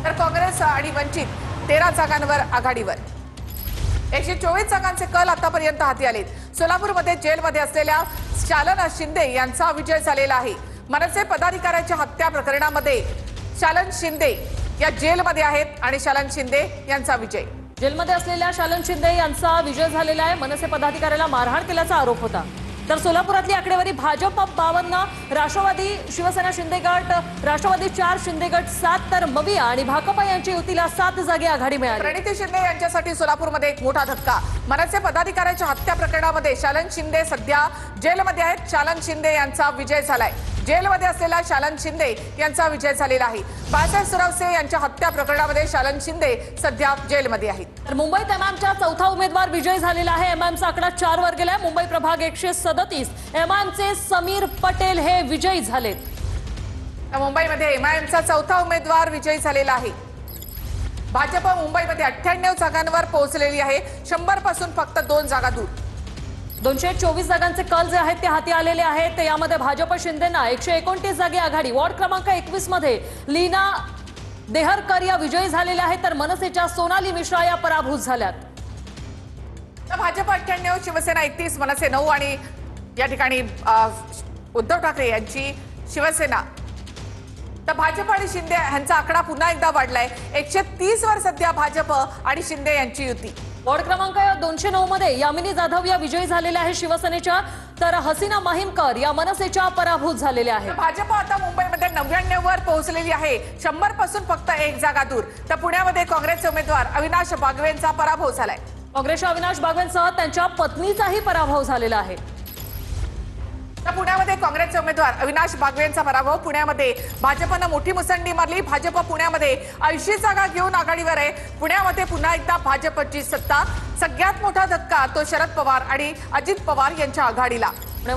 तर काँग्रेस आणि वंचित 13 जागांवर आघाडीवर। 124 जागांचे कल आतापर्यंत हाती आलेत। सोलापूरमध्ये जेलमध्ये असलेल्या शालन शिंदे यांचा विजय झालेला आहे। मनसे पदाधिकाऱ्याच्या हत्या प्रकरणामध्ये शालन शिंदे या जेलमध्ये आहेत आणि शालन शिंदे यांचा विजय। जेलमध्ये असलेल्या शालन शिंदे यांचा विजय झालेला आहे। मनसे पदाधिकाऱ्याला मारहाण केल्याचा आरोप होता। तर सोलापुरातली आकडेवारी भाजप 52, राष्ट्रवादी शिवसेना शिंदे गट, राष्ट्रवादी 4, शिंदे गट 7, तर मविया आणि भाकपा यांच्या युतीला 7 जागी आघाडी मिळाली। प्रणिती शिंदे यांच्यासाठी सोलापूरमध्ये एक मोठा धक्का। मनसे पदाधिकाऱ्याच्या हत्या प्रकरणामध्ये शालन शिंदे सध्या जेलमध्ये आहेत। शालन शिंदे यांचा विजय झालाय। जेलमध्ये असलेला शालन शिंदे यांचा विजय झालेला आहे। बाळासाहेब सुरवसे यांच्या हत्या प्रकरणामध्ये शालन शिंदे सध्या जेलमध्ये आहेत। तर मुंबईत एमआयएमचा चौथा उमेदवार विजय झालेला आहे। एमआयएमचा आकडा 4 वर गेलाय। मुंबई प्रभाग 137, एमआयएमचे समीर पटेल हे विजयी झालेत। मुंबईमध्ये एमआयएमचा चौथा उमेदवार विजयी झालेला आहे। भाजप मुंबईमध्ये 98 जागांवर पोहोचलेली आहे। 100 पासून फक्त 2 जागा दूर। 224 जागांचे कल जे आहेत ते हाती आलेले आहेत। यामध्ये भाजप शिंदेना 129 जागी आघाडी। वॉर्ड क्रमांक 21 मध्ये लीना देहरकर या विजयी झालेल्या आहेत, तर मनसेच्या सोनाली मिश्रा या पराभूत झाल्यात। भाजप 98, शिवसेना 31, मनसे 9 आणि या ठिकाणी उद्धव ठाकरे यांची शिवसेना। तर भाजप आणि शिंदे यांचा आकडा पुन्हा एकदा वाढलाय। 130 वर सध्या भाजप आणि शिंदे यांची युती। वॉर्ड क्रमांक 209 मध्ये यामिनी जाधव या विजयी झालेल्या आहेत शिवसेनेच्या, तर हसीना माहीमकर या मनसेच्या पराभूत झालेल्या आहेत। भाजप आता मुंबईमध्ये 99 वर पोहोचलेली आहे। 100 पासून फक्त 1 जागा दूर। तर पुण्यामध्ये काँग्रेसचे उमेदवार अविनाश बागवेंचा पराभव झालाय। काँग्रेसच्या अविनाश बागवेंसह त्यांच्या पत्नीचाही पराभव झालेला आहे। तर पुण्यामध्ये काँग्रेसचे उमेदवार अविनाश बागवेंचा पराभव। पुण्यामध्ये भाजपनं मोठी मुसंडी मारली। भाजप पुण्यामध्ये 80 जागा घेऊन आघाडीवर आहे। पुण्यामध्ये पुन्हा एकदा भाजपची सत्ता। सगळ्यात मोठा धक्का तो शरद पवार आणि अजित पवार यांच्या आघाडीला।